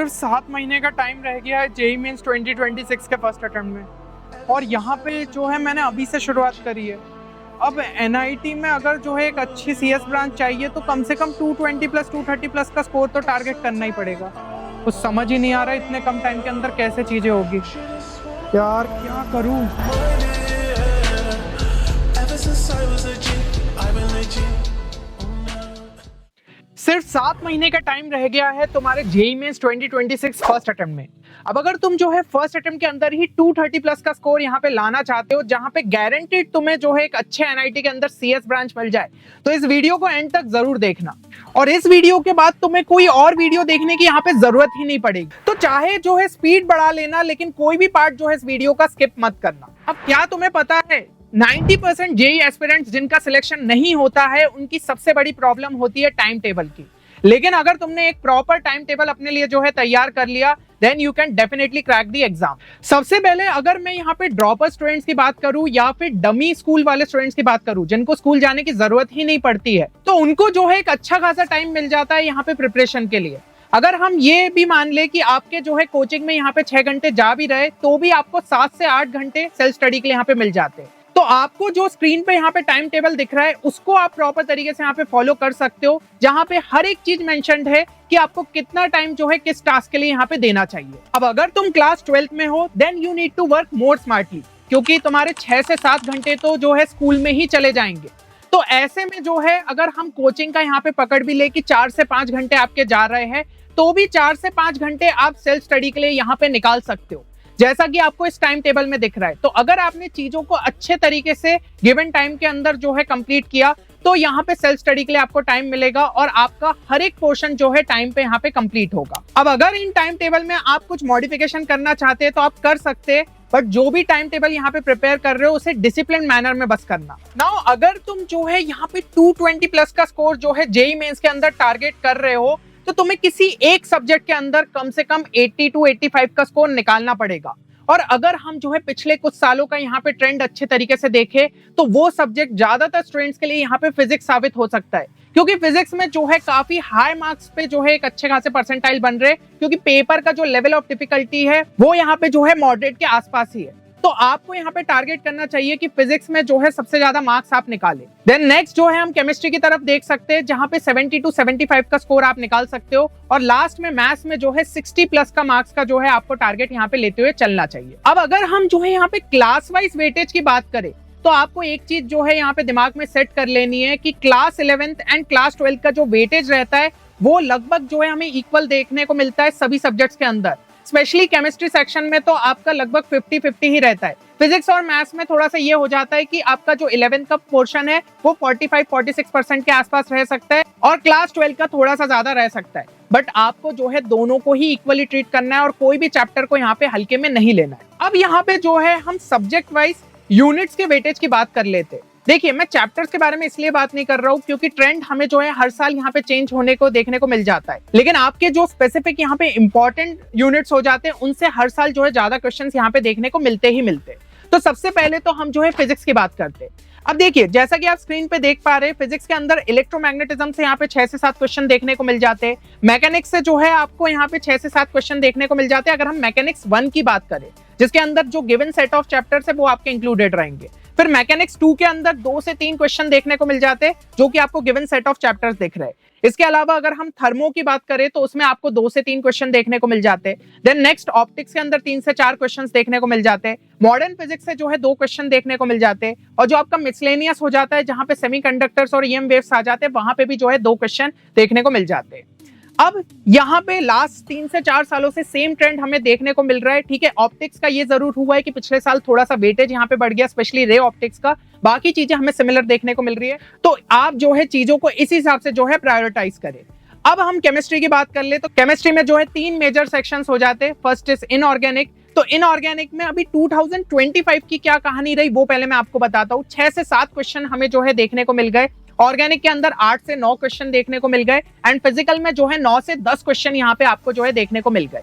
सिर्फ 7 महीने का टाइम रह गया है जेईई मेंस 2026 के फर्स्ट अटेम्प्ट में, और यहाँ पे जो है मैंने अभी से शुरुआत करी है। अब एनआईटी में अगर जो है एक अच्छी सीएस ब्रांच चाहिए तो कम से कम 220 प्लस 230 प्लस का स्कोर तो टारगेट करना ही पड़ेगा। कुछ समझ ही नहीं आ रहा इतने कम टाइम के अंदर कैसे चीजें होगी। यार क्या करूँ। सिर्फ 7 महीने का टाइम रह गया है तुम्हारे जेईई मेंस 2026 फर्स्ट अटेम्प्ट में। अब अगर तुम जो है फर्स्ट अटेम्प्ट के अंदर ही 230 प्लस का स्कोर यहाँ पे लाना चाहते हो, जहाँ पे गारंटीड तुम्हें जो है एक अच्छे एनआईटी के अंदर सीएस ब्रांच मिल जाए, तो इस वीडियो को एंड तक जरूर देखना। और इस वीडियो के बाद तुम्हें कोई और वीडियो देखने की यहाँ पे जरूरत ही नहीं पड़ेगी। तो चाहे जो है स्पीड बढ़ा लेना, लेकिन कोई भी पार्ट जो है इस वीडियो का स्किप मत करना। अब क्या तुम्हें पता है 90% जेईई एस्पिरेंट्स जिनका सिलेक्शन नहीं होता है, उनकी सबसे बड़ी प्रॉब्लम होती है टाइम टेबल की। लेकिन अगर तुमने एक प्रॉपर टाइम टेबल अपने लिए जो है तैयार कर लिया, then you can definitely crack the exam. सबसे पहले अगर मैं यहाँ पे ड्रॉपर स्टूडेंट्स की बात करूं या फिर डमी स्कूल वाले स्टूडेंट्स की बात करूं, जिनको स्कूल जाने की जरूरत ही नहीं पड़ती है, तो उनको जो है एक अच्छा खासा टाइम मिल जाता है यहाँ पे प्रिपरेशन के लिए। अगर हम ये भी मान ले कि आपके जो है कोचिंग में यहाँ पे 6 घंटे जा भी रहे, तो भी आपको 7 से 8 घंटे सेल्फ स्टडी के लिए यहाँ पे मिल जाते हैं। तो आपको जो स्क्रीन पे यहाँ पे टाइम टेबल दिख रहा है, उसको आप प्रॉपर तरीके से यहाँ पे फॉलो कर सकते हो, जहाँ पे हर एक चीज मेंशन्ड है कि आपको कितना टाइम जो है किस टास्क के लिए यहाँ पे देना चाहिए। अब अगर तुम क्लास 12th में हो, then you need to work more smartly, क्योंकि तुम्हारे 6 से 7 घंटे तो जो है स्कूल में ही चले जाएंगे। तो ऐसे में जो है अगर हम कोचिंग का यहाँ पे पकड़ भी ले कि 4 से 5 घंटे आपके जा रहे हैं, तो भी 4 से 5 घंटे आप सेल्फ स्टडी के लिए यहाँ पे निकाल सकते हो, जैसा कि आपको इस टाइम टेबल में दिख रहा है। तो अगर आपने चीजों को अच्छे तरीके से गिवन टाइम के अंदर जो है कंप्लीट किया, तो यहाँ पे सेल्फ स्टडी के लिए आपको टाइम मिलेगा और आपका हर एक पोर्शन जो है टाइम पे यहाँ पे कंप्लीट होगा। अब अगर इन टाइम टेबल में आप कुछ मॉडिफिकेशन करना चाहते हैं तो आप कर सकते हैं, बट जो भी टाइम टेबल यहाँ पे प्रिपेयर कर रहे हो उसे डिसिप्लिन मैनर में बस करना। नाउ अगर तुम जो है यहाँ पे 220 प्लस का स्कोर जो है जेईई मेंस के अंदर टारगेट कर रहे हो, तो तुम्हें किसी एक सब्जेक्ट के अंदर कम से कम 80 to 85 का स्कोर निकालना पड़ेगा। और अगर हम जो है पिछले कुछ सालों का यहाँ पे ट्रेंड अच्छे तरीके से देखें, तो वो सब्जेक्ट ज्यादातर स्टूडेंट्स के लिए यहाँ पे फिजिक्स साबित हो सकता है, क्योंकि फिजिक्स में जो है काफी हाई मार्क्स पे जो है एक अच्छे खासे परसेंटाइल बन रहे, क्योंकि पेपर का जो लेवल ऑफ डिफिकल्टी है वो यहाँ पे जो है मॉडरेट के आसपास ही है। तो आपको यहाँ पे टारगेट करना चाहिए कि फिजिक्स में जो है सबसे ज्यादा मार्क्स आप निकालें। देन नेक्स्ट जो है हम केमिस्ट्री की तरफ देख सकते हैं, जहाँ पे 70 to 75 का स्कोर आप निकाल सकते हो, और लास्ट में मैथ्स में जो है 60 प्लस का मार्क्स का जो है आपको टारगेट यहाँ पे लेते हुए चलना चाहिए। अब अगर हम जो है यहाँ पे क्लास वाइज वेटेज की बात करें, तो आपको एक चीज जो है यहाँ पे दिमाग में सेट कर लेनी है कि class 11th and class 12th का जो वेटेज रहता है वो लगभग जो है हमें इक्वल देखने को मिलता है सभी सब्जेक्ट्स के अंदर। स्पेशली केमिस्ट्री सेक्शन में तो आपका लगभग 50-50 ही रहता है। फिजिक्स और मैथ्स में थोड़ा सा ये हो जाता है कि आपका जो 11th का पोर्शन है वो 45-46% के आसपास रह सकता है, और क्लास 12 का थोड़ा सा ज्यादा रह सकता है। बट आपको जो है दोनों को ही इक्वली ट्रीट करना है और कोई भी चैप्टर को यहाँ पे हल्के में नहीं लेना है। अब यहाँ पे जो है हम सब्जेक्ट वाइज यूनिट्स के वेटेज की बात कर लेते हैं। देखिए, मैं चैप्टर्स के बारे में इसलिए बात नहीं कर रहा हूँ क्योंकि ट्रेंड हमें जो है हर साल यहाँ पे चेंज होने को देखने को मिल जाता है, लेकिन आपके जो स्पेसिफिक यहाँ पे इंपॉर्टेंट यूनिट्स हो जाते हैं उनसे हर साल जो है ज्यादा क्वेश्चंस यहाँ पे देखने को मिलते ही मिलते हैं। तो सबसे पहले तो हम जो है फिजिक्स की बात करते हैं। अब देखिए, जैसा कि आप स्क्रीन पे देख पा रहे हैं, फिजिक्स के अंदर इलेक्ट्रोमैग्नेटिज्म से यहाँ पे 6 से 7 क्वेश्चन देखने को मिल जाते हैं। मैकेनिक्स से जो है आपको यहाँ पे 6 से 7 क्वेश्चन देखने को मिल जाते हैं। अगर हम मैकेनिक्स 1 की बात करें, जिसके अंदर जो गिवन सेट ऑफ चैप्टर्स है वो आपके इंक्लूडेड रहेंगे। फिर मैकेनिक्स 2 के अंदर 2 से 3 क्वेश्चन देखने को मिल जाते हैं, जो कि आपको गिवन सेट ऑफ चैप्टर्स दिख रहे हैं। इसके अलावा अगर हम थर्मो की बात करें तो उसमें आपको 2 से 3 क्वेश्चन देखने को मिल जाते हैं। देन नेक्स्ट ऑप्टिक्स के अंदर 3 से 4 क्वेश्चंस देखने को मिल जाते हैं। मॉडर्न फिजिक्स से जो है 2 क्वेश्चन देखने को मिल जाते हैं, और जो आपका मिसलेनियस हो जाता है, जहां पे सेमीकंडक्टर्स और ईएम वेव्स आ जाते हैं, वहां पे भी जो है 2 क्वेश्चन देखने को मिल जाते हैं। अब यहाँ पे लास्ट 3 से 4 सालों से सेम ट्रेंड हमें देखने को मिल रहा है। ठीक है, ऑप्टिक्स का ये जरूर हुआ है कि पिछले साल थोड़ा सा वेटेज यहाँ पे बढ़ गया, स्पेशली रे ऑप्टिक्स का। बाकी चीजें हमें सिमिलर देखने को मिल रही है, तो आप जो है चीजों को इस हिसाब से जो है प्रायोरिटाइज करें। अब हम केमिस्ट्री की बात कर ले, तो केमिस्ट्री में जो है 3 मेजर सेक्शंस हो जाते हैं। First is inorganic. तो इनऑर्गेनिक में अभी 2025 की क्या कहानी रही वो पहले मैं आपको बताता हूँ। 6 से 7 क्वेश्चन हमें जो है देखने को मिल गए। ऑर्गेनिक के अंदर 8 से 9 क्वेश्चन देखने को मिल गए, एंड फिजिकल में जो है 9 से 10 क्वेश्चन यहाँ पे आपको जो है देखने को मिल गए।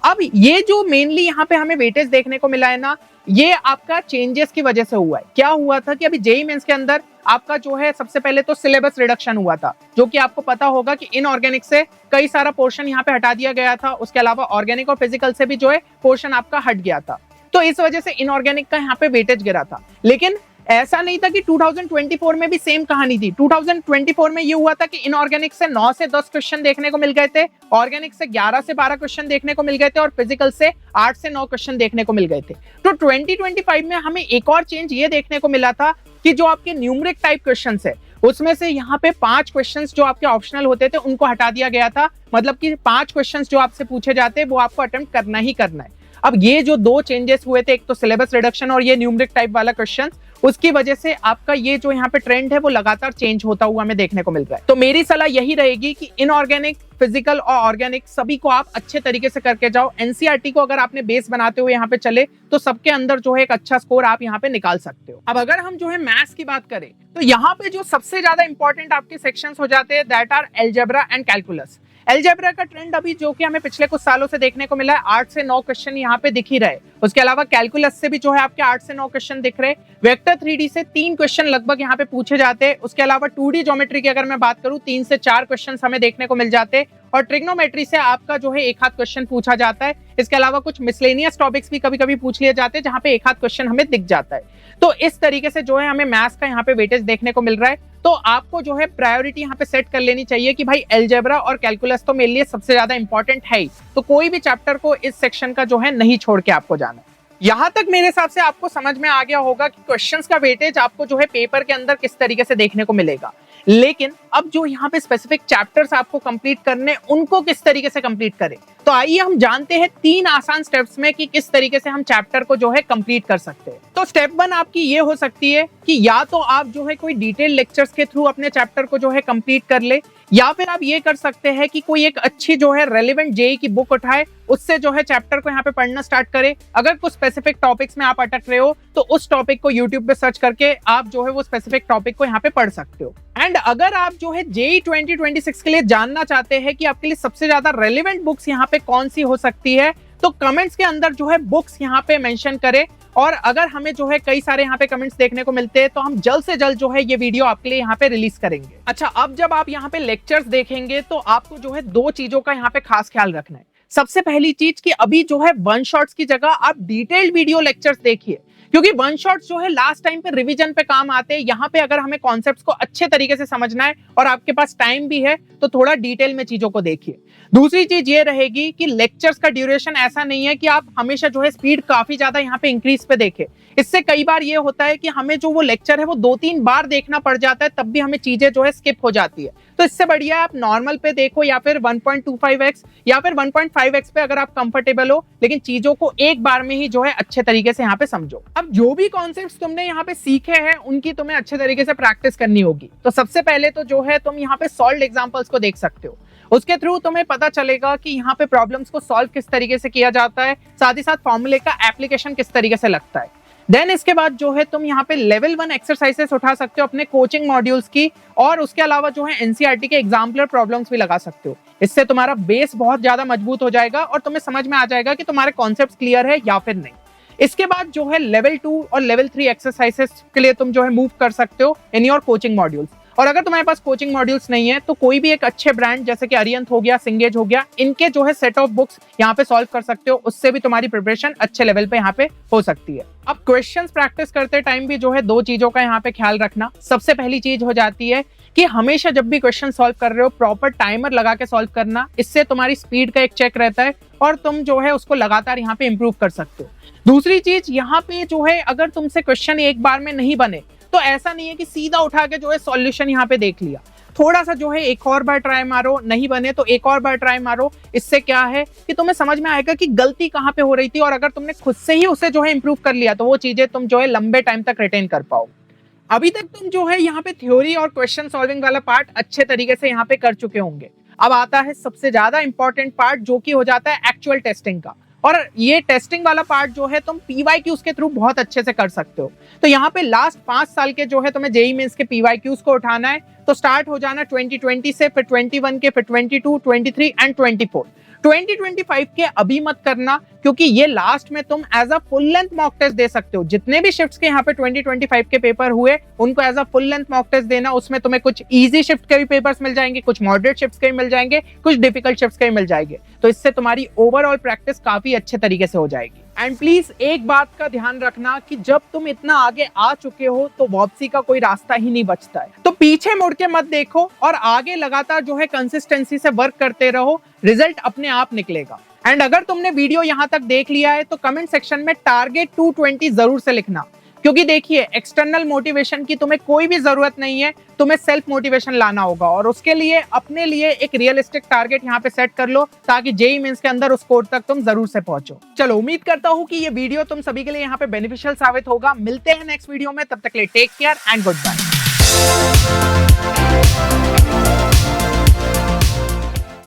अब ये जो मेनली यहाँ पे हमें वेटेज देखने को मिला है ना, ये आपका चेंजेस की वजह से हुआ है। क्या हुआ था कि अभी जेईई मेंस के अंदर आपका जो है सबसे पहले तो सिलेबस रिडक्शन हुआ था, जो कि आपको पता होगा कि इनऑर्गेनिक से कई सारा पोर्शन यहाँ पे हटा दिया गया था। उसके अलावा ऑर्गेनिक और फिजिकल से भी जो है पोर्शन आपका हट गया था, तो इस वजह से इनऑर्गेनिक का यहाँ पे वेटेज गिरा था। लेकिन ऐसा नहीं था कि 2024 में भी सेम कहानी थी। 2024 में ये हुआ था कि इनऑर्गेनिक से 9 से 10 क्वेश्चन देखने को मिल गए थे, ऑर्गेनिक से 11 से 12 क्वेश्चन देखने को मिल गए थे और फिजिकल से 8 से 9 क्वेश्चन देखने को मिल गए थे। तो 2025 में हमें एक और चेंज ये देखने को मिला था कि जो आपके न्यूमेरिक टाइप क्वेश्चन है उसमें से यहाँ पे 5 क्वेश्चंस जो आपके ऑप्शनल होते थे उनको हटा दिया गया था। मतलब कि 5 क्वेश्चंस जो आपसे पूछे जाते वो आपको अटेम्प्ट करना ही करना है। अब ये जो दो चेंजेस हुए थे, एक तो सिलेबस रिडक्शन और ये न्यूमेरिक टाइप वाला क्वेश्चन, उसकी वजह से आपका ये जो यहाँ पे ट्रेंड है वो लगातार चेंज होता हुआ हमें देखने को मिल रहा है। तो मेरी सलाह यही रहेगी कि इनऑर्गेनिक, फिजिकल और ऑर्गेनिक सभी को आप अच्छे तरीके से करके जाओ। एनसीईआरटी को अगर आपने बेस बनाते हुए यहाँ पे चले तो सबके अंदर जो है एक अच्छा स्कोर आप यहाँ पे निकाल सकते हो। अब अगर हम जो है मैथ्स की बात करें तो यहाँ पे जो सबसे ज्यादा इंपॉर्टेंट आपके सेक्शंस हो जाते हैं that are algebra and calculus. Algebra का ट्रेंड अभी जो कि हमें पिछले कुछ सालों से देखने को मिला है, 8 से 9 क्वेश्चन यहाँ पे दिख ही रहे। उसके अलावा कैलकुलस से भी जो है आपके 8 से 9 क्वेश्चन दिख रहे। वेक्टर 3D से 3 क्वेश्चन लगभग यहाँ पे पूछे जाते हैं। उसके अलावा 2D ज्योमेट्री की अगर मैं बात करूँ 3 से 4 क्वेश्चन हमें देखने को मिल जाते हैं और ट्रिग्नोमेट्री से आपका जो है एक आध क्वेश्चन पूछा जाता है। इसके अलावा कुछ मिसलेनियस टॉपिक्स भी कभी कभी पूछ लिए जाते हैं जहां पे एक आध क्वेश्चन हमें दिख जाता है। तो इस तरीके से जो है हमें मैथ्स का यहाँ पे वेटेज देखने को मिल रहा है। तो आपको जो है प्रायोरिटी यहाँ पे सेट कर लेनी चाहिए कि भाई अलजेब्रा और कैलकुलस तो मेरे लिए सबसे ज्यादा इंपॉर्टेंट है ही, तो कोई भी चैप्टर को इस सेक्शन का जो है नहीं छोड़ के आपको जाना है। यहां तक मेरे हिसाब से आपको समझ में आ गया होगा कि क्वेश्चंस का वेटेज आपको जो है पेपर के अंदर किस तरीके से देखने को मिलेगा। लेकिन अब जो यहाँ पे स्पेसिफिक चैप्टर्स आपको कंप्लीट करने, उनको किस तरीके से कंप्लीट करें, तो आइए हम जानते हैं 3 आसान स्टेप्स में कि किस तरीके से हम चैप्टर को जो है कंप्लीट कर सकते हैं। तो स्टेप 1 आपकी ये हो सकती है कि या तो आप जो है कोई डिटेल लेक्चर्स के थ्रू अपने चैप्टर को जो है कंप्लीट कर ले, या फिर आप ये कर सकते हैं कि कोई एक अच्छी जो है रेलेवेंट जेईई की बुक उठाए, उससे जो है चैप्टर को यहाँ पे पढ़ना स्टार्ट करें। अगर कुछ स्पेसिफिक टॉपिक्स में आप अटक रहे हो तो उस टॉपिक को यूट्यूब पे सर्च करके आप जो है वो स्पेसिफिक टॉपिक को यहाँ पे पढ़ सकते हो। एंड अगर आप जो है जेईई 2026 के लिए जानना चाहते हैं कि आपके लिए सबसे ज्यादा रेलेवेंट बुक्स यहाँ पे कौन सी हो सकती है, तो कमेंट्स के अंदर जो है बुक्स यहाँ पे मेंशन करें। और अगर हमें जो है कई सारे यहाँ पे कमेंट्स देखने को मिलते हैं तो हम जल्द से जल्द जो है ये वीडियो आपके लिए यहाँ पे रिलीज करेंगे। अच्छा, अब जब आप यहाँ पे लेक्चर्स देखेंगे तो आपको जो है 2 चीजों का यहाँ पे खास ख्याल रखना है। सबसे पहली चीज कि अभी जो है वन शॉट्स की जगह आप डिटेल्ड वीडियो लेक्चर्स देखिए, क्योंकि वन शॉट्स जो है लास्ट टाइम पे रिवीजन पे काम आते हैं। यहाँ पे अगर हमें कॉन्सेप्ट्स को अच्छे तरीके से समझना है और आपके पास टाइम भी है तो थोड़ा डिटेल में चीजों को देखिए। दूसरी चीज ये रहेगी कि लेक्चर्स का ड्यूरेशन ऐसा नहीं है कि आप हमेशा जो है स्पीड काफी ज्यादा यहाँ पे इंक्रीज पे देखें। इससे कई बार ये होता है कि हमें जो वो लेक्चर है वो 2-3 बार देखना पड़ जाता है, तब भी हमें चीजें जो है स्किप हो जाती है। तो इससे बढ़िया आप नॉर्मल पे देखो या फिर 1.25x या फिर 1.5x पे अगर आप कंफर्टेबल हो, लेकिन चीजों को एक बार में ही जो है अच्छे तरीके से यहाँ पे समझो। अब जो भी कॉन्सेप्ट्स तुमने यहाँ पे सीखे हैं उनकी तुम्हें अच्छे तरीके से प्रैक्टिस करनी होगी। तो सबसे पहले तो जो है तुम यहाँ पे सॉल्व्ड एग्जांपल्स को देख सकते हो। उसके थ्रू तुम्हें पता चलेगा कि यहाँ पे प्रॉब्लम्स को सॉल्व किस तरीके से किया जाता है, साथ ही साथ फॉर्मूले का एप्लीकेशन किस तरीके से लगता है। देन इसके बाद जो है तुम यहाँ पे लेवल 1 एक्सरसाइजेस उठा सकते हो अपने कोचिंग मॉड्यूल्स की, और उसके अलावा जो है एनसीईआरटी के एग्जाम्पलर प्रॉब्लम्स भी लगा सकते हो। इससे तुम्हारा बेस बहुत ज्यादा मजबूत हो जाएगा और तुम्हें समझ में आ जाएगा कि तुम्हारे कॉन्सेप्ट्स क्लियर है या फिर नहीं। इसके बाद जो है लेवल 2 और लेवल 3 एक्सरसाइजेस के लिए तुम जो है मूव कर सकते हो इन योर कोचिंग मॉड्यूल्स। और अगर तुम्हारे पास कोचिंग मॉड्यूल्स नहीं है तो कोई भी एक अच्छे ब्रांड जैसे कि अरिहंत हो गया, सिंगेज हो गया, इनके जो है सेट ऑफ बुक्स यहाँ पे सॉल्व कर सकते हो। उससे भी तुम्हारी प्रिपरेशन अच्छे लेवल पे यहाँ पे हो सकती है। अब क्वेश्चंस प्रैक्टिस करते टाइम भी जो है 2 चीजों का यहाँ पे ख्याल रखना। सबसे पहली चीज हो जाती है कि हमेशा जब भी क्वेश्चन सॉल्व कर रहे हो प्रॉपर टाइमर लगा के सॉल्व करना। इससे तुम्हारी स्पीड का एक चेक रहता है और तुम जो है उसको लगातार यहाँ पे इंप्रूव कर सकते हो। दूसरी चीज यहाँ पे जो है अगर तुमसे क्वेश्चन एक बार में नहीं बने तो ऐसा नहीं है कि सीधा उठा के जो है सॉल्यूशन यहाँ पे देख लिया। थोड़ा सा जो है एक और बार ट्राई मारो, नहीं बने तो एक और बार ट्राई मारो। इससे क्या है कि तुम्हें समझ में आएगा कि गलती कहाँ पे हो रही थी, और अगर तुमने खुद से ही उसे जो है इंप्रूव कर लिया तो वो चीजें तुम जो है लंबे टाइम तक रिटेन कर पाओ। अभी तक तुम जो है यहाँ पे थ्योरी और क्वेश्चन सॉल्विंग वाला पार्ट अच्छे तरीके से यहाँ पे कर चुके होंगे। अब आता है सबसे ज्यादा इंपॉर्टेंट पार्ट, जो कि हो जाता है एक्चुअल टेस्टिंग का। और ये टेस्टिंग वाला पार्ट जो है तुम पीवाईक्यूज के थ्रू बहुत अच्छे से कर सकते हो। तो यहाँ पे लास्ट 5 साल के जो है तुम्हें जेईई मेंस के पीवाईक्यूज को उठाना है। तो स्टार्ट हो जाना 2020 से, फिर 21 के, फिर 22, 23 एंड 24। 2025 के अभी मत करना, क्योंकि ये लास्ट में तुम as a full length mock test दे सकते हो। जितने भी शिफ्ट्स के यहाँ पे 2025 के पेपर हुए उनको as a full length mock test देना। उसमें तुम्हें कुछ इजी शिफ्ट के भी पेपर्स मिल जाएंगे, कुछ मॉडरेट शिफ्ट्स के भी मिल जाएंगे, कुछ डिफिकल्ट शिफ्ट्स के भी मिल जाएंगे। तो इससे तुम्हारी ओवरऑल प्रैक्टिस काफी अच्छे तरीके से हो जाएगी। एंड प्लीज एक बात का ध्यान रखना कि जब तुम इतना आगे आ चुके हो तो वापसी का कोई रास्ता ही नहीं बचता है। तो पीछे मुड़ के मत देखो और आगे लगातार जो है कंसिस्टेंसी से वर्क करते रहो, रिजल्ट अपने आप निकलेगा। एंड अगर तुमने वीडियो यहां तक देख लिया है तो कमेंट सेक्शन में टारगेट 220 जरूर से लिखना, क्योंकि देखिए एक्सटर्नल मोटिवेशन की तुम्हें कोई भी जरूरत नहीं है, तुम्हें सेल्फ मोटिवेशन लाना होगा। और उसके लिए अपने लिए एक रियलिस्टिक टारगेट यहाँ पे सेट कर लो, ताकि जेईई मेंस के अंदर उस स्कोर तक तुम जरूर से पहुंचो। चलो, उम्मीद करता हूँ कि ये वीडियो तुम सभी के लिए यहाँ पे बेनिफिशियल साबित होगा। मिलते हैं नेक्स्ट वीडियो में, तब तक के लिए take care and good bye.